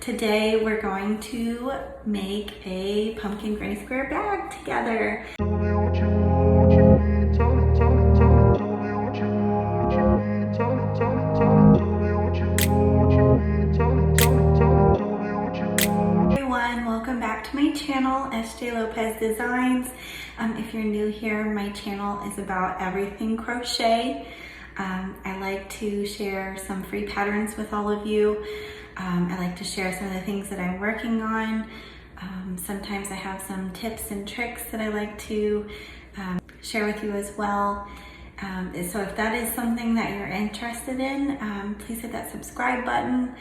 Today we're going to make a pumpkin granny square bag together. Everyone, welcome back to my channel, SJ Lopez Designs. If you're new here, my channel is about everything crochet. I like to share some free patterns with all of you. I like to share some of the things that I'm working on. Sometimes I have some tips and tricks that I like to share with you as well. So if that is something that you're interested in, please hit that subscribe button,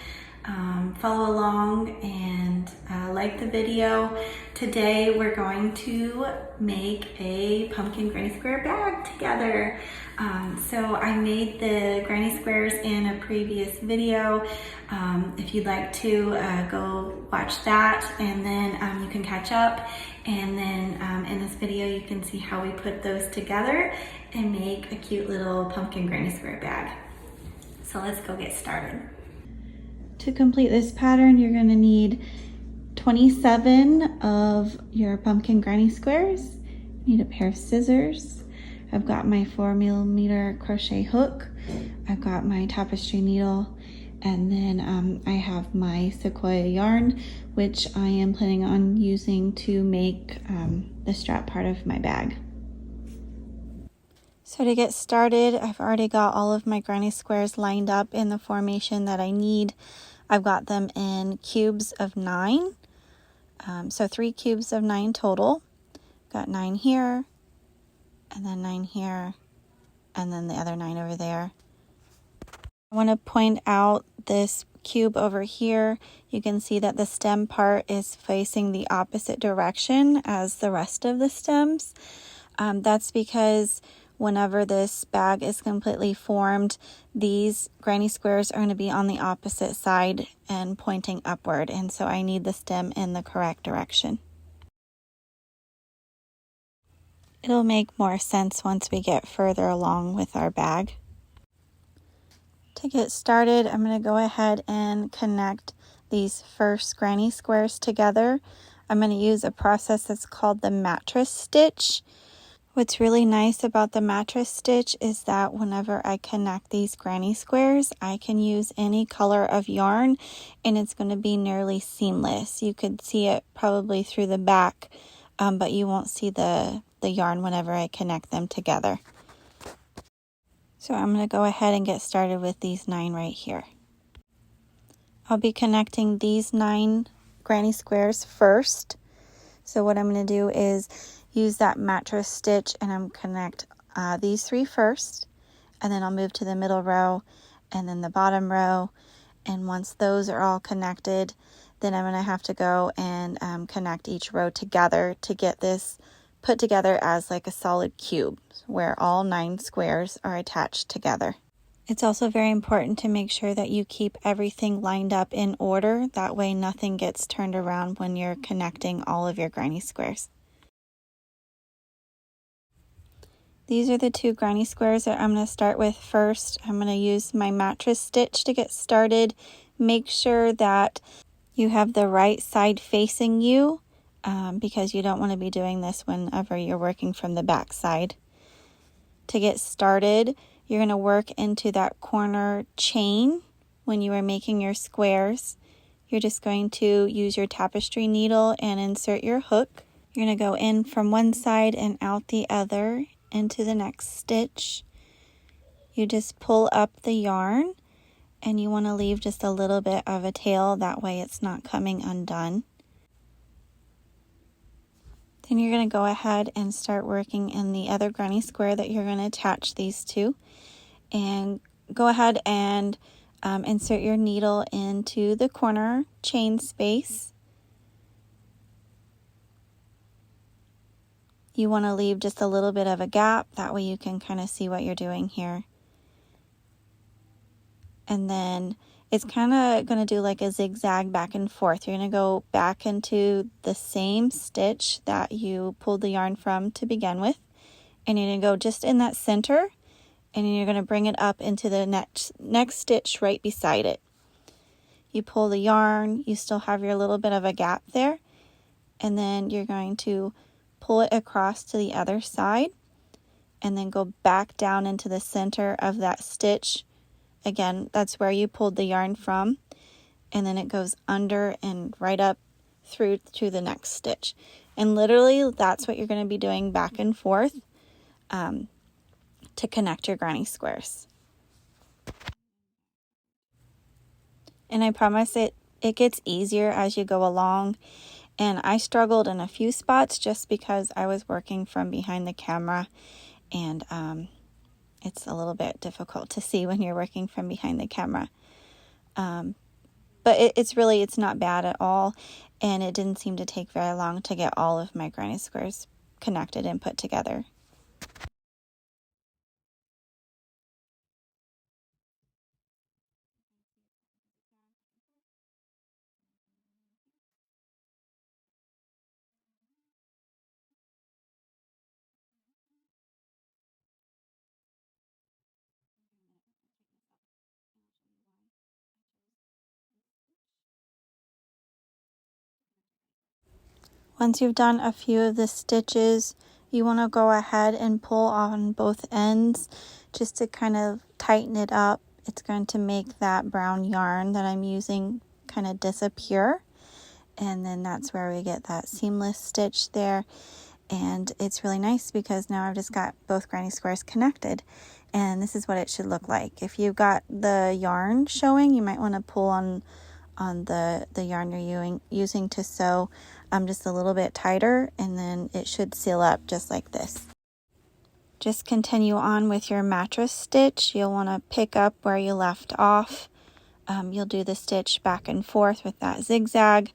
follow along, and like the video. Today we're going to make a pumpkin granny square bag together. So I made the granny squares in a previous video. If you'd like to go watch that, and then you can catch up, and then in this video you can see how we put those together and make a cute little pumpkin granny square bag. So let's go get started. To complete this pattern, you're going to need 27 of your pumpkin granny squares. You need a pair of scissors. I've got my 4mm crochet hook. I've got my tapestry needle, and then I have my sequoia yarn, which I am planning on using to make the strap part of my bag. So to get started, I've already got all of my granny squares lined up in the formation that I need. I've got them in cubes of 9, so 3 cubes of 9 total. Got 9 here, and then 9 here, and then the other 9 over there. I want to point out this cube over here. You can see that the stem part is facing the opposite direction as the rest of the stems. That's because whenever this bag is completely formed, these granny squares are going to be on the opposite side and pointing upward, and so I need the stem in the correct direction. It'll make more sense once we get further along with our bag. To get started, I'm going to go ahead and connect these first granny squares together. I'm going to use a process that's called the mattress stitch. What's really nice about the mattress stitch is that whenever I connect these granny squares, I can use any color of yarn and it's going to be nearly seamless. You could see it probably through the back, but you won't see the yarn whenever I connect them together. So I'm going to go ahead and get started with these 9 right here. I'll be connecting these 9 granny squares first. So what I'm going to do is use that mattress stitch, and I'm connect these 3 first, and then I'll move to the middle row and then the bottom row, and once those are all connected, then I'm going to have to go and connect each row together to get this put together as like a solid cube where all 9 squares are attached together. It's also very important to make sure that you keep everything lined up in order. That way nothing gets turned around when you're connecting all of your granny squares. These are the 2 granny squares that I'm going to start with first. I'm going to use my mattress stitch to get started. Make sure that you have the right side facing you because you don't want to be doing this whenever you're working from the back side. To get started, you're going to work into that corner chain when you are making your squares. You're just going to use your tapestry needle and insert your hook. You're going to go in from one side and out the other into the next stitch. You just pull up the yarn, and you want to leave just a little bit of a tail, that way it's not coming undone. Then you're going to go ahead and start working in the other granny square that you're going to attach these to, and go ahead and insert your needle into the corner chain space. You want to leave just a little bit of a gap, that way you can kind of see what you're doing here. And then it's kind of going to do like a zigzag back and forth. You're going to go back into the same stitch that you pulled the yarn from to begin with, and you're going to go just in that center, and you're going to bring it up into the next stitch right beside it. you pull the yarn, you still have your little bit of a gap there, and then you're going to pull it across to the other side and then go back down into the center of that stitch. Again, that's where you pulled the yarn from, and then it goes under and right up through to the next stitch. And literally that's what you're going to be doing back and forth to connect your granny squares. And I promise it gets easier as you go along. And I struggled in a few spots just because I was working from behind the camera, and it's a little bit difficult to see when you're working from behind the camera. But it's not bad at all, and it didn't seem to take very long to get all of my granny squares connected and put together. Once you've done a few of the stitches, you want to go ahead and pull on both ends just to kind of tighten it up. It's going to make that brown yarn that I'm using kind of disappear. And then that's where we get that seamless stitch there. And it's really nice because now I've just got both granny squares connected. And this is what it should look like. If you've got the yarn showing, you might want to pull on the yarn you're using to sew just a little bit tighter, and then it should seal up just like this. Just continue on with your mattress stitch. You'll want to pick up where you left off. You'll do the stitch back and forth with that zigzag.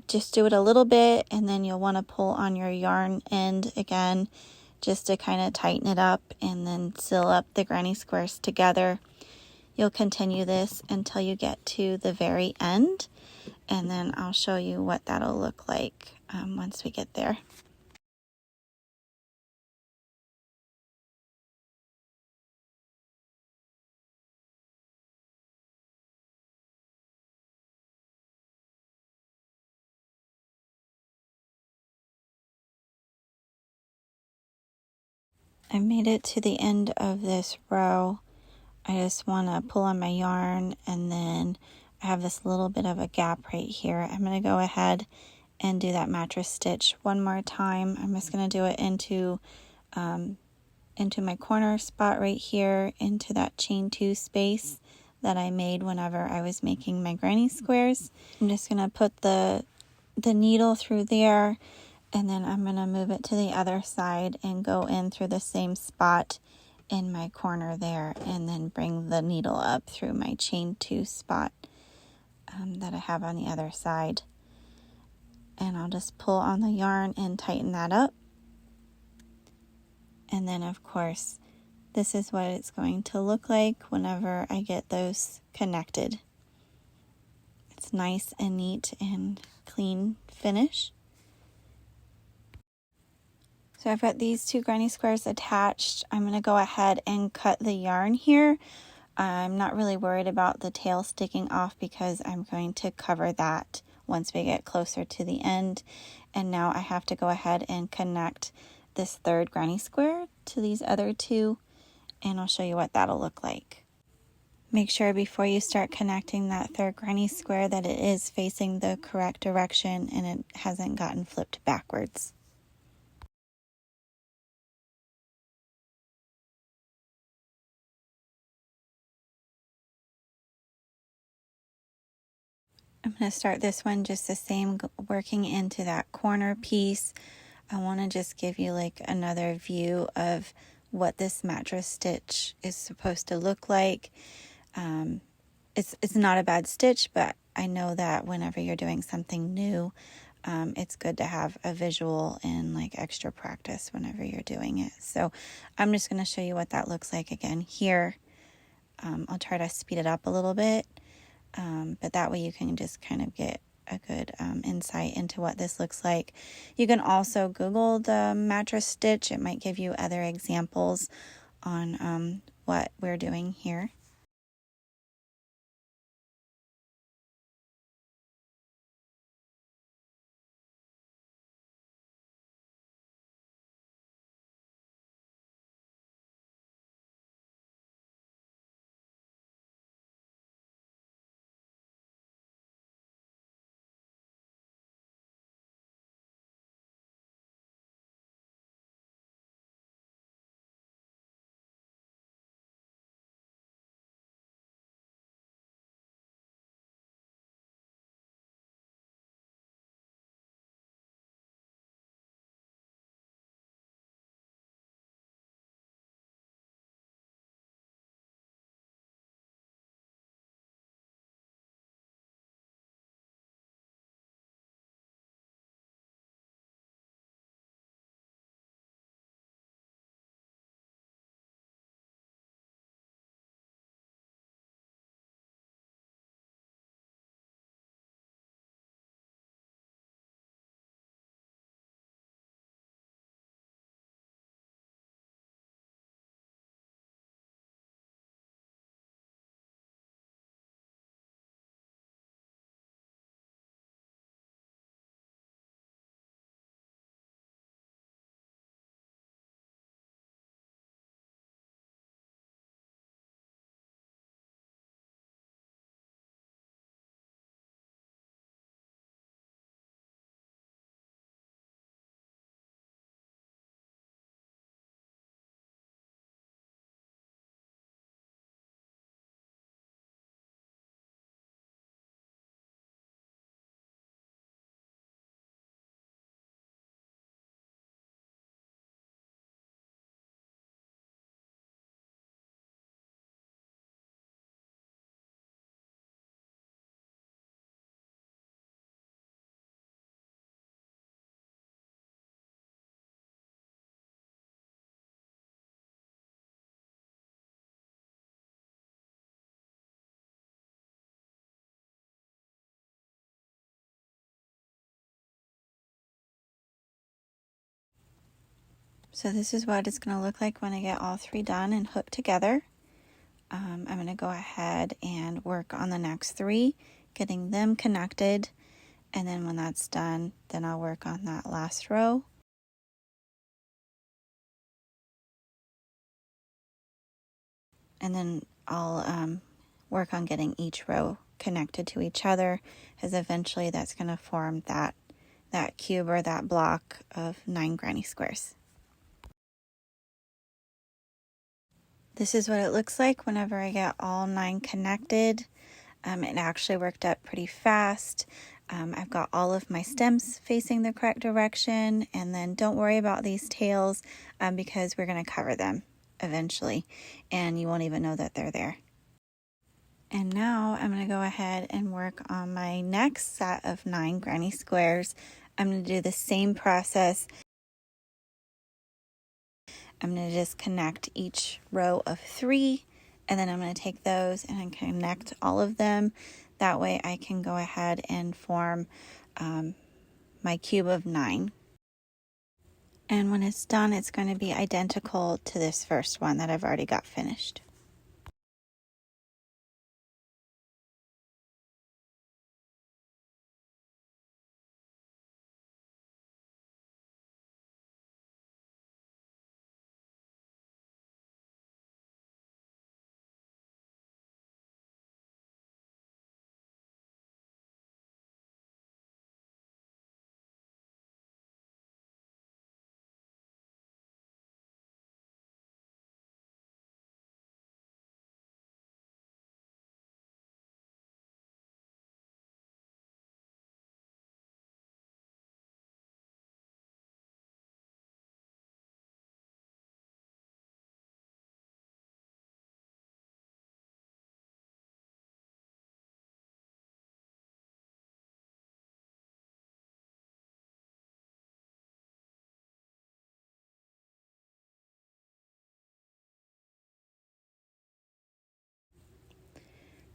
Just do it a little bit, and then you'll want to pull on your yarn end again just to kind of tighten it up and then seal up the granny squares together. You'll continue this until you get to the very end, and then I'll show you what that'll look like once we get there. I made it to the end of this row. I just want to pull on my yarn, and then I have this little bit of a gap right here. I'm going to go ahead and do that mattress stitch one more time. I'm just going to do it into my corner spot right here, into that chain 2 space that I made whenever I was making my granny squares. I'm just going to put the needle through there, and then I'm going to move it to the other side and go in through the same spot in my corner there, and then bring the needle up through my chain 2 spot that I have on the other side. And I'll just pull on the yarn and tighten that up. And then of course, this is what it's going to look like whenever I get those connected. It's nice and neat and clean finish. So I've got these 2 granny squares attached. I'm going to go ahead and cut the yarn here. I'm not really worried about the tail sticking off because I'm going to cover that once we get closer to the end. And now I have to go ahead and connect this 3rd granny square to these other 2, and I'll show you what that'll look like. Make sure before you start connecting that 3rd granny square that it is facing the correct direction and it hasn't gotten flipped backwards. I'm going to start this one just the same, working into that corner piece. I want to just give you like another view of what this mattress stitch is supposed to look like. It's not a bad stitch, but I know that whenever you're doing something new, it's good to have a visual and like extra practice whenever you're doing it. So I'm just going to show you what that looks like again here. I'll try to speed it up a little bit. But that way you can just kind of get a good insight into what this looks like. You can also Google the mattress stitch. It might give you other examples on what we're doing here. So this is what it's going to look like when I get all three done and hooked together. I'm going to go ahead and work on the next three, getting them connected. And then when that's done, then I'll work on that last row. And then I'll work on getting each row connected to each other, as eventually that's going to form that cube or that block of 9 granny squares. This is what it looks like whenever I get all 9 connected. It actually worked up pretty fast. I've got all of my stems facing the correct direction, and then don't worry about these tails because we're going to cover them eventually, and you won't even know that they're there. And now I'm going to go ahead and work on my next set of 9 granny squares. I'm going to do the same process. I'm going to just connect each row of 3, and then I'm going to take those and connect all of them. That way I can go ahead and form my cube of 9. And when it's done, it's going to be identical to this first one that I've already got finished.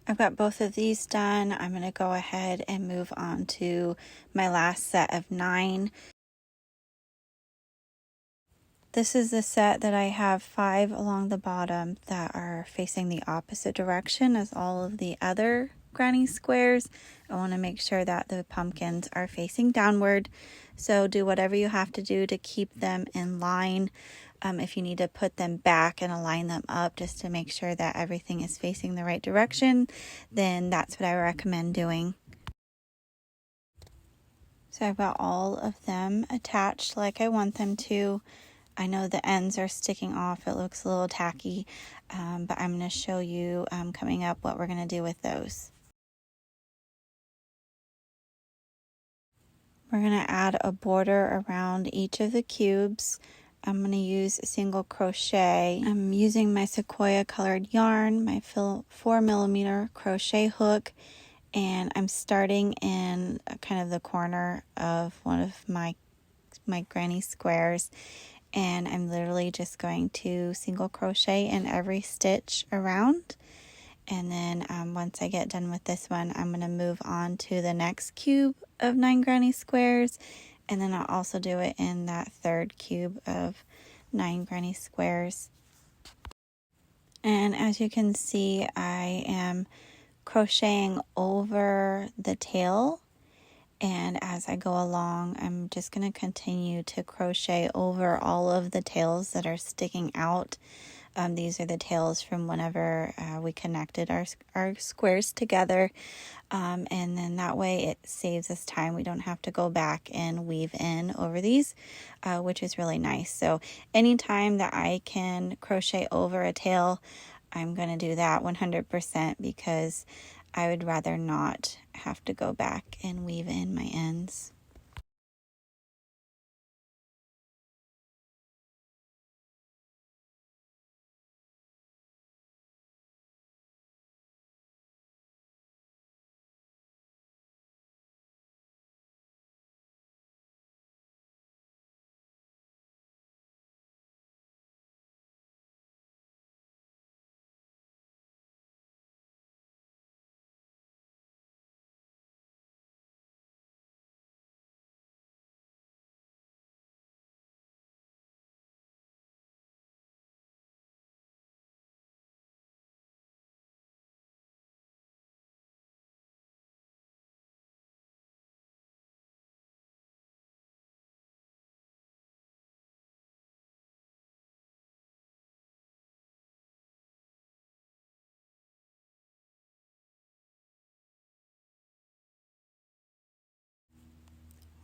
I've got both of these done. I'm going to go ahead and move on to my last set of 9. This is the set that I have 5 along the bottom that are facing the opposite direction as all of the other granny squares. I want to make sure that the pumpkins are facing downward. So do whatever you have to do to keep them in line. If you need to put them back and align them up just to make sure that everything is facing the right direction, then that's what I recommend doing. So I've got all of them attached like I want them to. I know the ends are sticking off. It looks a little tacky, but I'm going to show you coming up what we're going to do with those. We're going to add a border around each of the cubes. I'm going to use a single crochet. I'm using my sequoia colored yarn, my 4mm crochet hook, and I'm starting in kind of the corner of one of my granny squares, and I'm literally just going to single crochet in every stitch around. And then once I get done with this one, I'm going to move on to the next cube of 9 granny squares, and then I'll also do it in that third cube of 9 granny squares. And as you can see, I am crocheting over the tail, and as I go along, I'm just going to continue to crochet over all of the tails that are sticking out. These are the tails from whenever we connected our squares together, and then that way it saves us time. We don't have to go back and weave in over these, which is really nice. So anytime that I can crochet over a tail, I'm going to do that 100% because I would rather not have to go back and weave in my ends.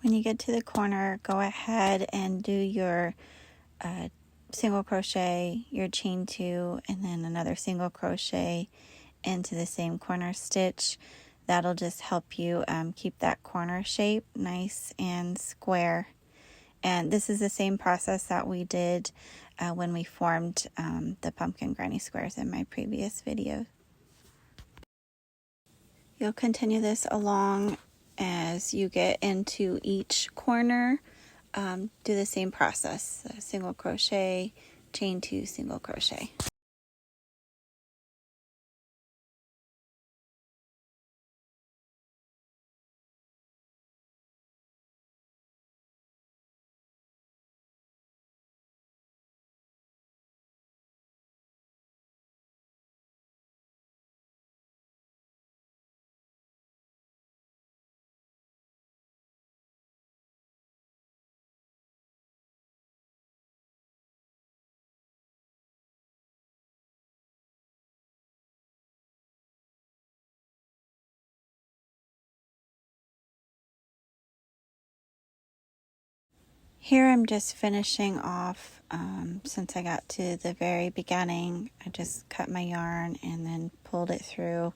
When you get to the corner, go ahead and do your single crochet, your chain 2, and then another single crochet into the same corner stitch. That'll just help you keep that corner shape nice and square. And this is the same process that we did when we formed the pumpkin granny squares in my previous video. You'll continue this along as you get into each corner. Do the same process, single crochet, chain 2, single crochet. Here I'm just finishing off, since I got to the very beginning, I just cut my yarn and then pulled it through.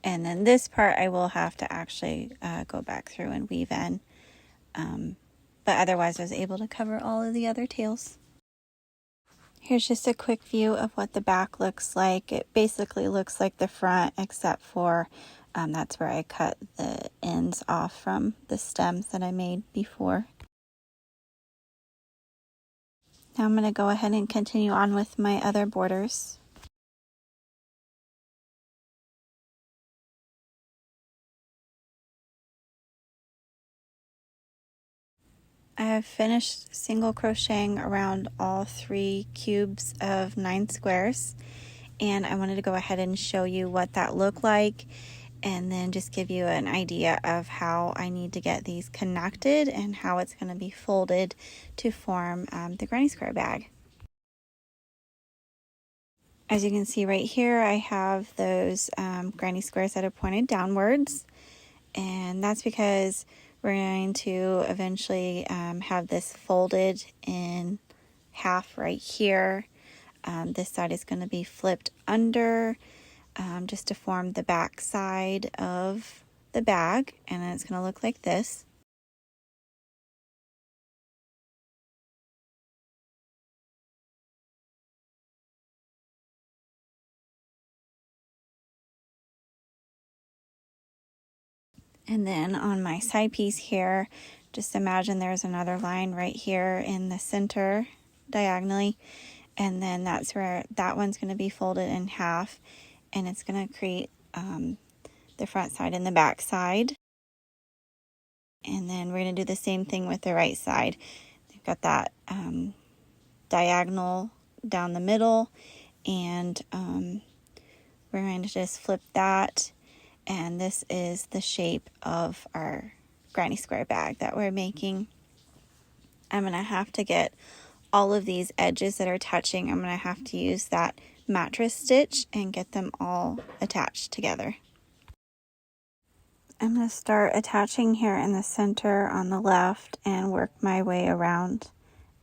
And then this part I will have to actually go back through and weave in. But otherwise I was able to cover all of the other tails. Here's just a quick view of what the back looks like. It basically looks like the front, except for that's where I cut the ends off from the stems that I made before. Now I'm going to go ahead and continue on with my other borders. I have finished single crocheting around all 3 cubes of 9 squares, and I wanted to go ahead and show you what that looked like, and then just give you an idea of how I need to get these connected and how it's going to be folded to form the granny square bag. As you can see right here, I have those granny squares that are pointed downwards, and that's because we're going to eventually have this folded in half right here. This side is going to be flipped under just to form the back side of the bag, and then it's going to look like this. And then on my side piece here, just imagine there's another line right here in the center diagonally, and then that's where that one's going to be folded in half, and it's going to create the front side and the back side. And then we're going to do the same thing with the right side. We've got that diagonal down the middle, and we're going to just flip that. And this is the shape of our granny square bag that we're making. I'm going to have to get all of these edges that are touching, I'm going to have to use that mattress stitch and get them all attached together. I'm going to start attaching here in the center on the left and work my way around,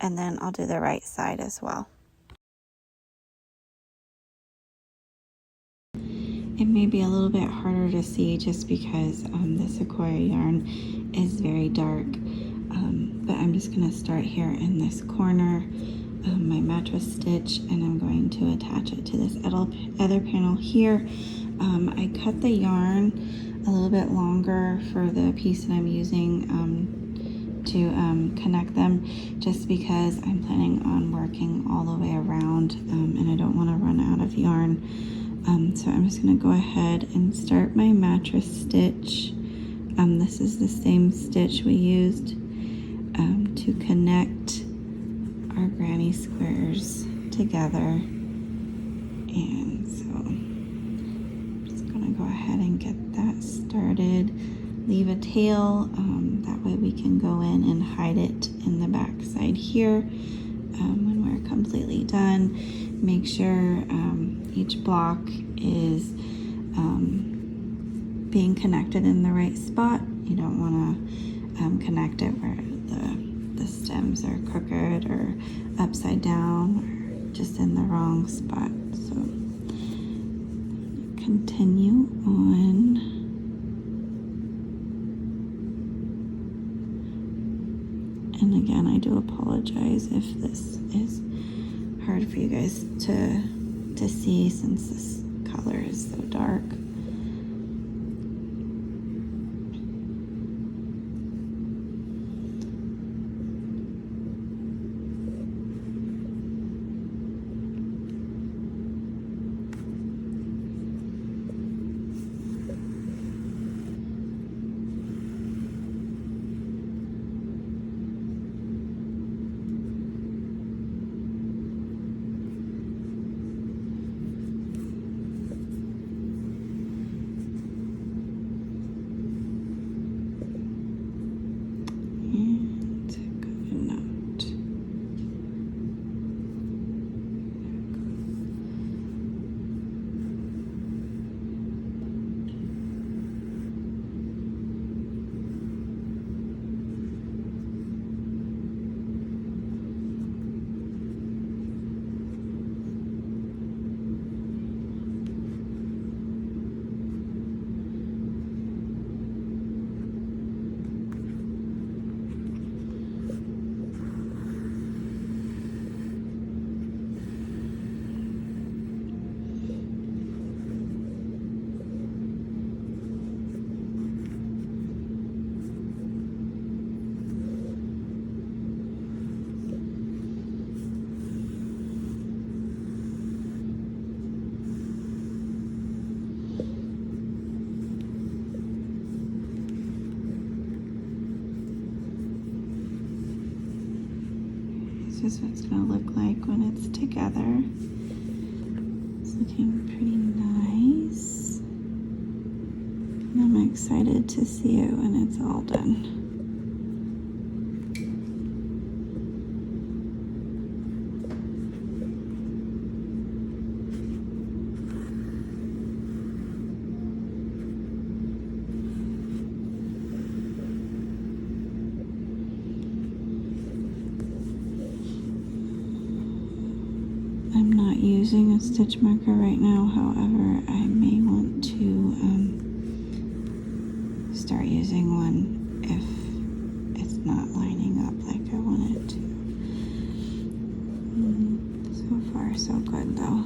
and then I'll do the right side as well. It may be a little bit harder to see just because the Sequoia yarn is very dark, but I'm just going to start here in this corner, my mattress stitch, and I'm going to attach it to this other panel here. I cut the yarn a little bit longer for the piece that I'm using to connect them, just because I'm planning on working all the way around, and I don't want to run out of yarn. So I'm just going to go ahead and start my mattress stitch. This is the same stitch we used to connect our granny squares together. And so I'm just going to go ahead and get that started. Leave a tail, that way we can go in and hide it in the back side here. When we're completely done, make sure each block is being connected in the right spot. You don't want connect it where the stems are crooked or upside down or just in the wrong spot. So continue on. And again, I do apologize if this is hard for you guys to see since this color is so dark. This is what it's going to look like when it's together. It's looking pretty nice. And I'm excited to see it when it's all done. I'm not using a stitch marker right now, however, I may want to start using one if it's not lining up like I want it to. So far, so good though.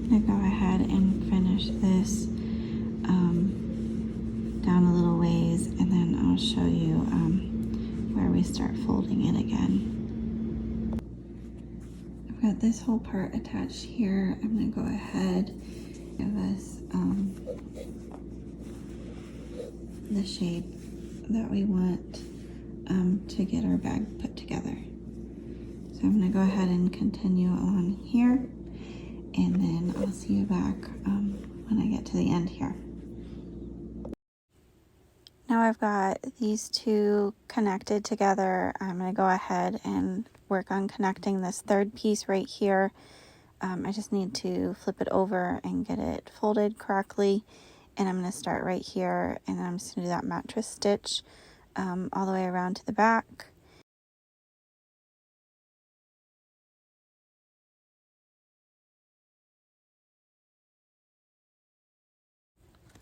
I'm gonna go ahead and finish this down a little ways, and then I'll show you where we start folding it again. I've got this whole part attached here. I'm gonna go ahead, give us the shape that we want to get our bag put together. So I'm gonna go ahead and continue on here, and then I'll see you back when I get to the end here. Now I've got these two connected together. I'm going to go ahead and work on connecting this third piece right here. I just need to flip it over and get it folded correctly. And I'm going to start right here, and then I'm just going to do that mattress stitch all the way around to the back.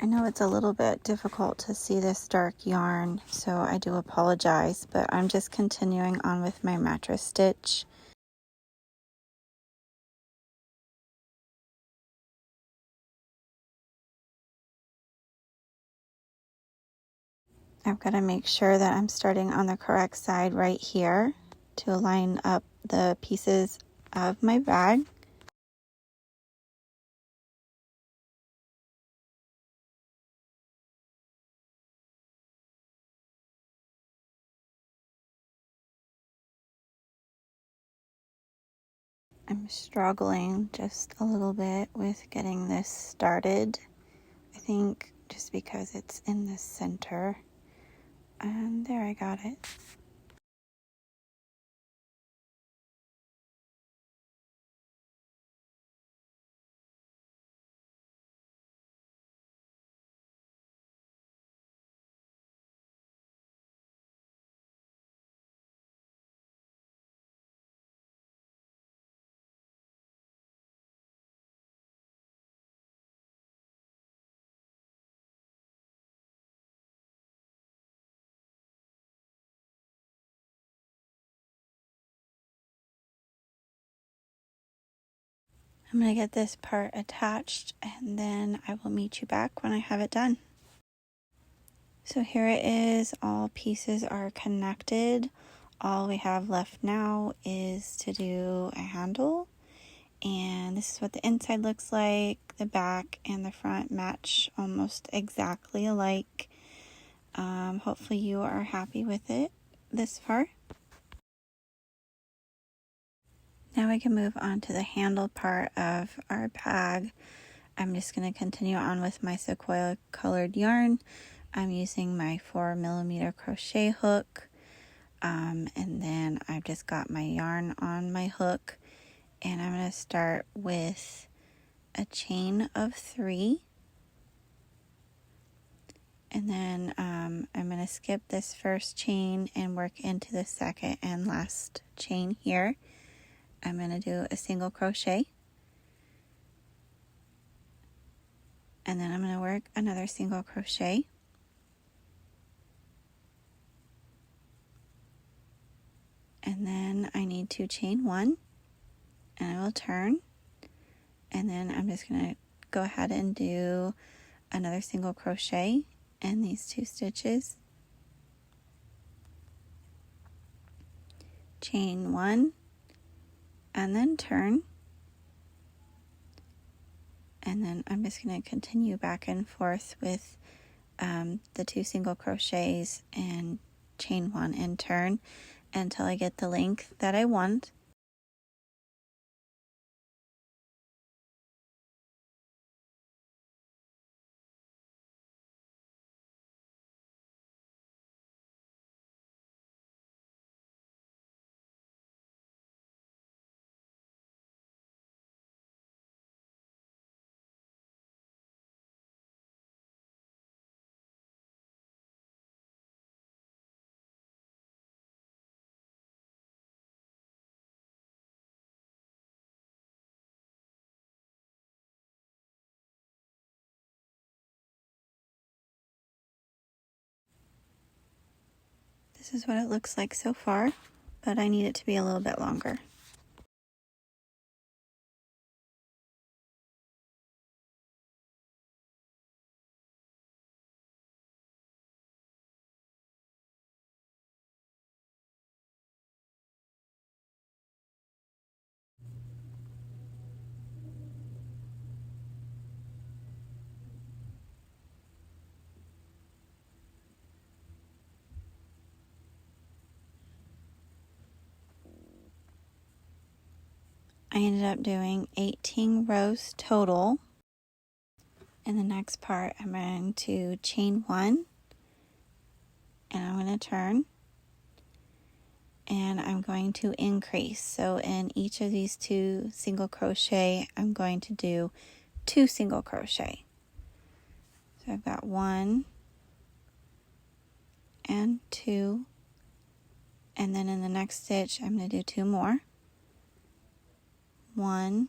I know it's a little bit difficult to see this dark yarn, so I do apologize, but I'm just continuing on with my mattress stitch. I've got to make sure that I'm starting on the correct side right here to line up the pieces of my bag. I'm struggling just a little bit with getting this started. think, just because it's in the center. And there, I got it. I'm going to get this part attached, and then I will meet you back when I have it done. So here it is. All pieces are connected. All we have left now is to do a handle. And this is what the inside looks like. The back and the front match almost exactly alike. Hopefully you are happy with it this far. Now we can move on to the handle part of our bag. I'm just going to continue on with my sequoia colored yarn. I'm using my 4mm crochet hook. And then I've just got my yarn on my hook. And I'm going to start with a chain of 3. And then I'm going to skip this first chain and work into the second and last chain here. I'm going to do a single crochet, and then I'm going to work another single crochet, and then I need to chain 1, and I will turn, and then I'm just going to go ahead and do another single crochet in these 2 stitches, chain 1, and then turn. And then I'm just going to continue back and forth with the 2 single crochets and chain 1 and turn until I get the length that I want. This is what it looks like so far, but I need it to be a little bit longer. I ended up doing 18 rows total. In the next part, I'm going to chain 1, and I'm going to turn, and I'm going to increase. So in each of these 2 single crochet, I'm going to do 2 single crochet. So I've got 1 and 2, and then in the next stitch, I'm going to do 2 more. 1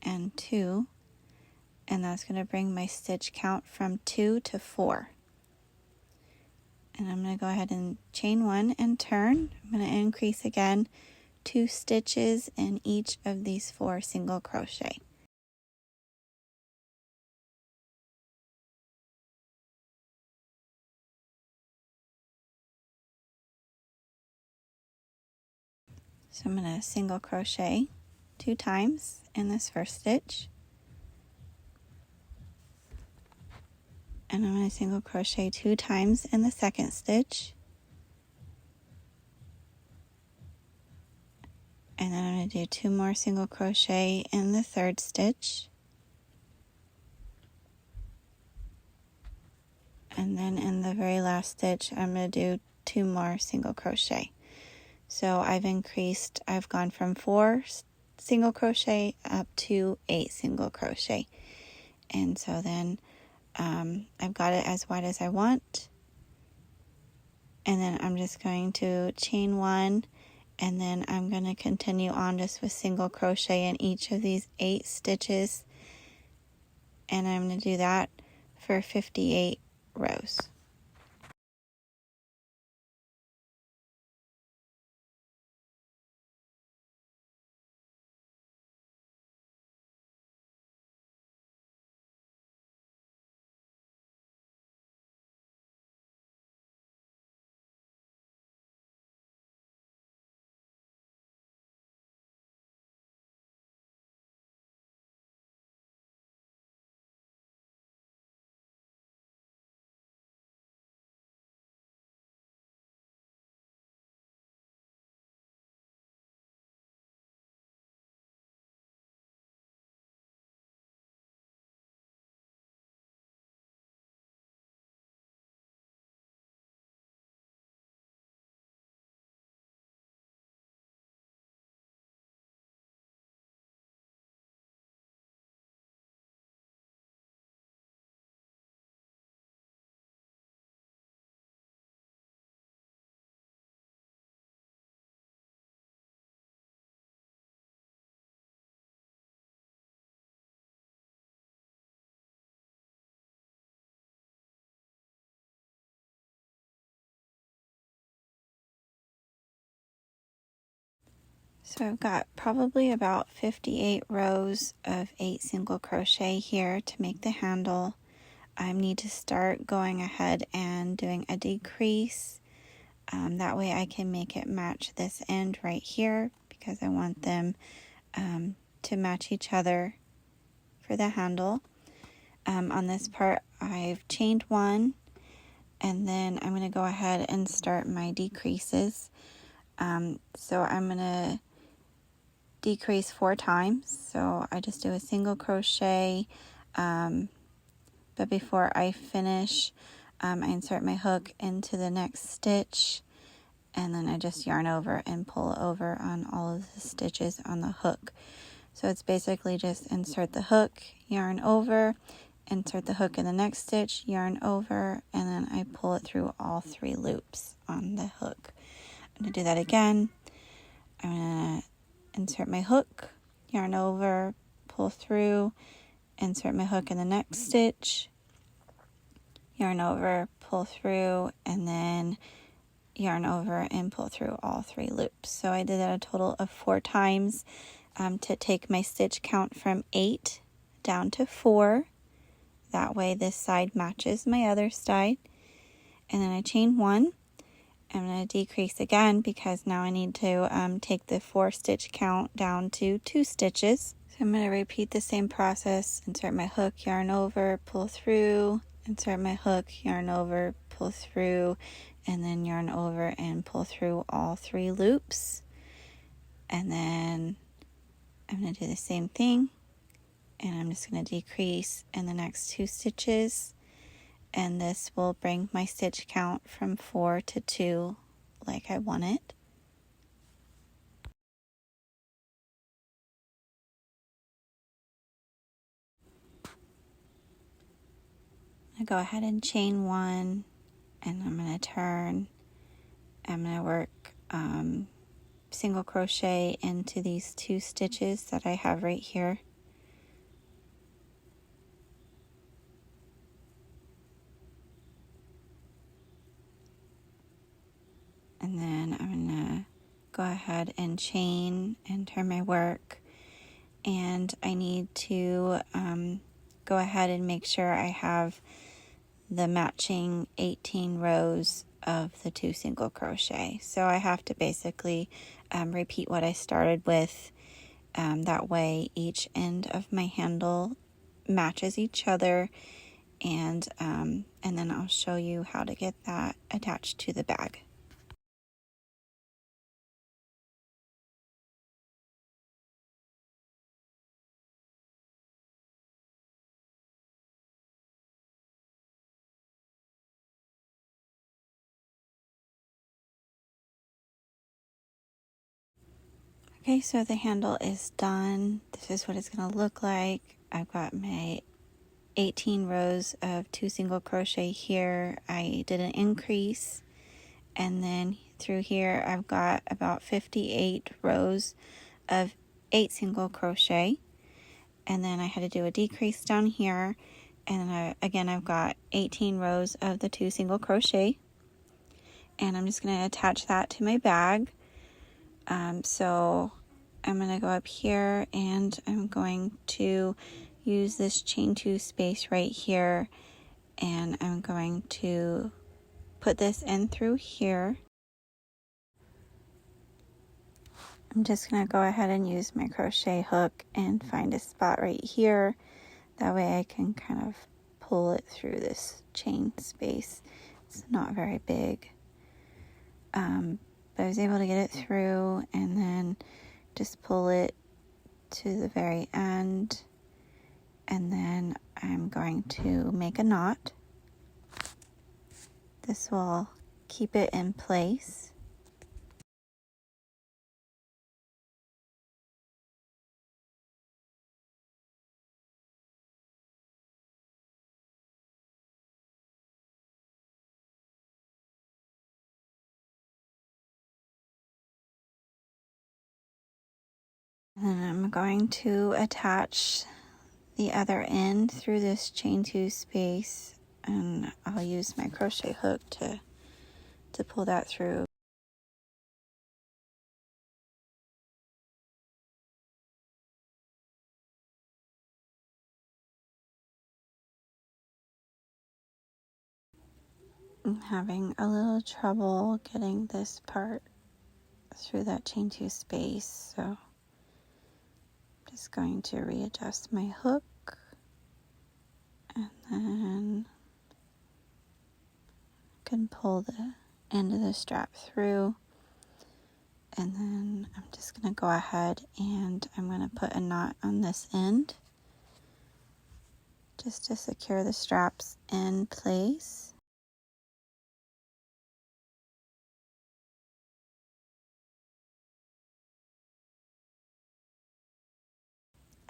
and 2, and that's going to bring my stitch count from 2 to 4. And I'm going to go ahead and chain 1 and turn. I'm going to increase again 2 stitches in each of these 4 single crochet. So I'm going to single crochet 2 times in this first stitch, and I'm going to single crochet 2 times in the second stitch, and then I'm going to do 2 more single crochet in the 3rd stitch, and then in the very last stitch I'm going to do 2 more single crochet. So I've gone from 4 single crochet up to 8 single crochet, and so then I've got it as wide as I want, and then I'm just going to chain 1, and then I'm going to continue on just with single crochet in each of these 8 stitches, and I'm going to do that for 58 rows. So I've got probably about 58 rows of 8 single crochet here to make the handle. I need to start going ahead and doing a decrease. That way I can make it match this end right here, because I want them to match each other for the handle. On this part I've chained 1, and then I'm going to go ahead and start my decreases. So I'm going to decrease 4 times, so I just do a single crochet, but before I finish I insert my hook into the next stitch, and then I just yarn over and pull over on all of the stitches on the hook. So it's basically just insert the hook, yarn over, insert the hook in the next stitch, yarn over, and then I pull it through all 3 loops on the hook. I'm going to do that again. I'm going to insert my hook, yarn over, pull through, insert my hook in the next stitch, yarn over, pull through, and then yarn over and pull through all 3 loops. So I did that a total of 4 times to take my stitch count from 8 down to 4. That way this side matches my other side. And then I chain 1. I'm going to decrease again because now I need to take the 4 stitch count down to 2 stitches. So I'm going to repeat the same process. Insert my hook, yarn over, pull through, insert my hook, yarn over, pull through, and then yarn over and pull through all 3 loops. And then I'm going to do the same thing, and I'm just going to decrease in the next 2 stitches. And this will bring my stitch count from 4 to 2 like I want it. I go ahead and chain 1, and I'm going to turn. I'm going to work single crochet into these 2 stitches that I have right here. And then I'm going to go ahead and chain and turn my work. And I need to go ahead and make sure I have the matching 18 rows of the 2 single crochet. So I have to basically repeat what I started with. That way each end of my handle matches each other, and then I'll show you how to get that attached to the bag. Okay, so the handle is done. This is what it's going to look like. I've got my 18 rows of 2 single crochet here. I did an increase, and then through here I've got about 58 rows of 8 single crochet, and then I had to do a decrease down here, and again I've got 18 rows of the 2 single crochet, and I'm just going to attach that to my bag. So I'm going to go up here and I'm going to use this chain 2 space right here, and I'm going to put this in through here. I'm just going to go ahead and use my crochet hook and find a spot right here. That way I can kind of pull it through this chain space. It's not very big. But I was able to get it through, and then just pull it to the very end, and then I'm going to make a knot. This will keep it in place. And then I'm going to attach the other end through this chain 2 space, and I'll use my crochet hook to pull that through. I'm having a little trouble getting this part through that chain 2 space, so I'm just going to readjust my hook, and then I can pull the end of the strap through, and then I'm just going to go ahead and I'm going to put a knot on this end just to secure the straps in place.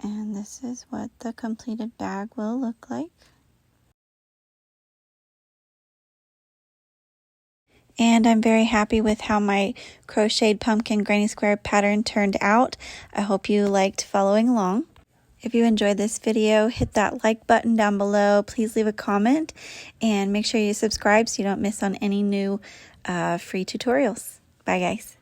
And this is what the completed bag will look like. And I'm very happy with how my crocheted pumpkin granny square pattern turned out. I hope you liked following along. If you enjoyed this video, hit that like button down below. Please leave a comment and make sure you subscribe so you don't miss on any new free tutorials. Bye guys.